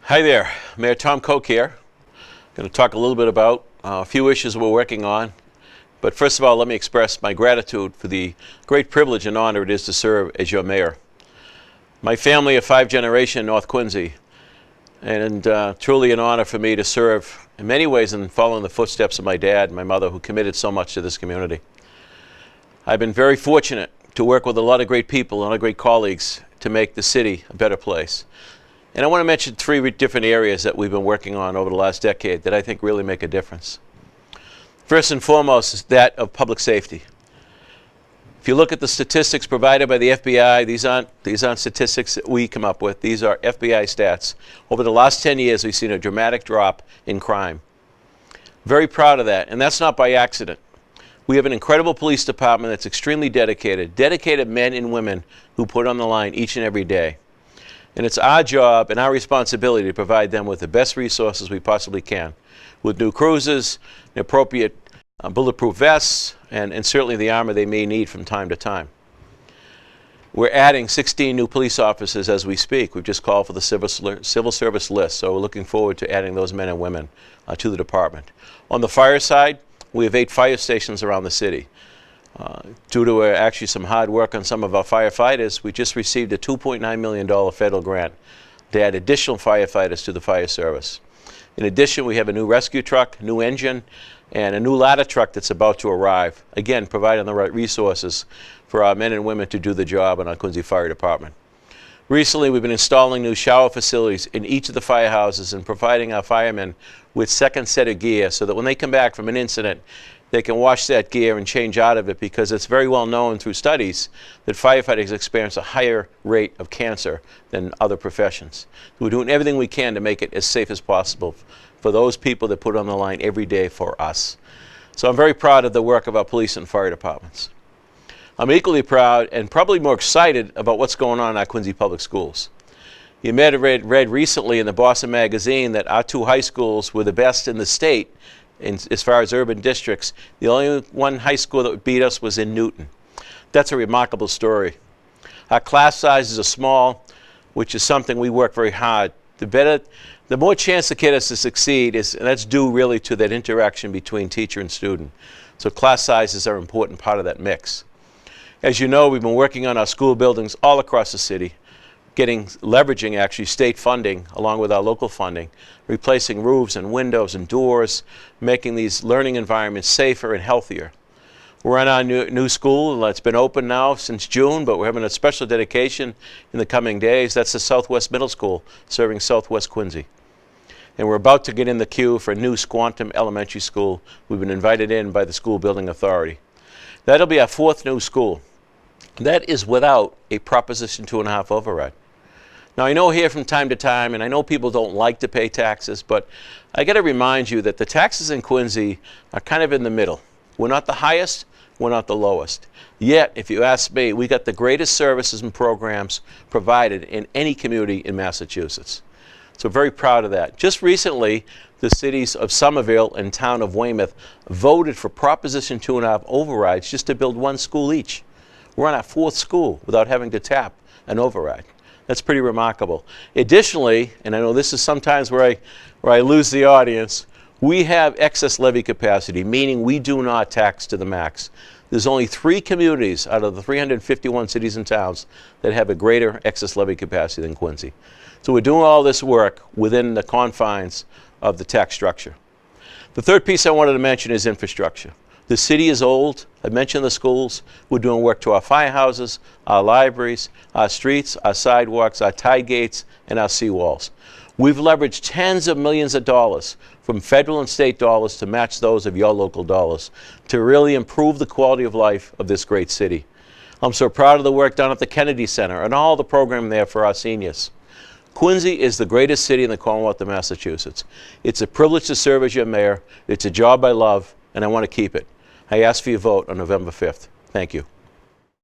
Hi there, Mayor Tom Koch here. I'm going to talk a little bit about a few issues we're working on. But first of all, let me express my gratitude for the great privilege and honor it is to serve as your mayor. My family of 5 generations in North Quincy, and truly an honor for me to serve in many ways in following the footsteps of my dad and my mother, who committed so much to this community. I've been very fortunate to work with a lot of great people and a lot of great colleagues to make the city a better place. And I want to mention 3 different areas that we've been working on over the last decade that I think really make a difference. First and foremost is that of public safety. If you look at the statistics provided by the FBI, these aren't statistics that we come up with. These are FBI stats. Over the last 10 years, we've seen a dramatic drop in crime. Very proud of that, and that's not by accident. We have an incredible police department that's extremely dedicated men and women who put on the line each and every day. And it's our job and our responsibility to provide them with the best resources we possibly can, with new cruisers, appropriate bulletproof vests, and certainly the armor they may need from time to time. We're adding 16 new police officers as we speak. We've just called for the civil service list, so we're looking forward to adding those men and women to the department. On the fire side, we have 8 fire stations around the city. Due to actually some hard work on some of our firefighters, we just received a $2.9 million federal grant to add additional firefighters to the fire service. In addition, we have a new rescue truck, new engine, and a new ladder truck that's about to arrive, again providing the right resources for our men and women to do the job in our Quincy Fire Department. Recently, we've been installing new shower facilities in each of the firehouses and providing our firemen with second set of gear so that when they come back from an incident, they can wash that gear and change out of it, because it's very well known through studies that firefighters experience a higher rate of cancer than other professions. We're doing everything we can to make it as safe as possible for those people that put on the line every day for us. So I'm very proud of the work of our police and fire departments. I'm equally proud and probably more excited about what's going on in our Quincy Public Schools. You may have read recently in the Boston Magazine that our 2 high schools were the best in the state as far as urban districts. The only one high school that beat us was in Newton. That's a remarkable story. Our class sizes are small, which is something we work very hard. The more chance the kid has to succeed and that's due really to that interaction between teacher and student. So class sizes are an important part of that mix. As you know, we've been working on our school buildings all across the city, leveraging actually state funding along with our local funding, replacing roofs and windows and doors, making these learning environments safer and healthier. We're in our new school. It's been open now since June, but we're having a special dedication in the coming days. That's the Southwest Middle School, serving Southwest Quincy. And we're about to get in the queue for a new Squantum Elementary School. We've been invited in by the School Building Authority. That'll be our 4th new school. That is without a Proposition 2.5 override. Now, I know here from time to time, and I know people don't like to pay taxes, but I got to remind you that the taxes in Quincy are kind of in the middle. We're not the highest, we're not the lowest. Yet, if you ask me, we got the greatest services and programs provided in any community in Massachusetts. So very proud of that. Just recently, the cities of Somerville and town of Weymouth voted for Proposition 2.5 overrides just to build 1 school each. We're on our 4th school without having to tap an override. That's pretty remarkable. Additionally, and I know this is sometimes where I lose the audience, we have excess levy capacity, meaning we do not tax to the max. There's only 3 communities out of the 351 cities and towns that have a greater excess levy capacity than Quincy. So we're doing all this work within the confines of the tax structure. The third piece I wanted to mention is infrastructure. The city is old. I mentioned the schools. We're doing work to our firehouses, our libraries, our streets, our sidewalks, our tide gates, and our seawalls. We've leveraged tens of millions of dollars from federal and state dollars to match those of your local dollars to really improve the quality of life of this great city. I'm so proud of the work done at the Kennedy Center and all the programming there for our seniors. Quincy is the greatest city in the Commonwealth of Massachusetts. It's a privilege to serve as your mayor. It's a job I love, and I want to keep it. I ask for your vote on November 5th. Thank you.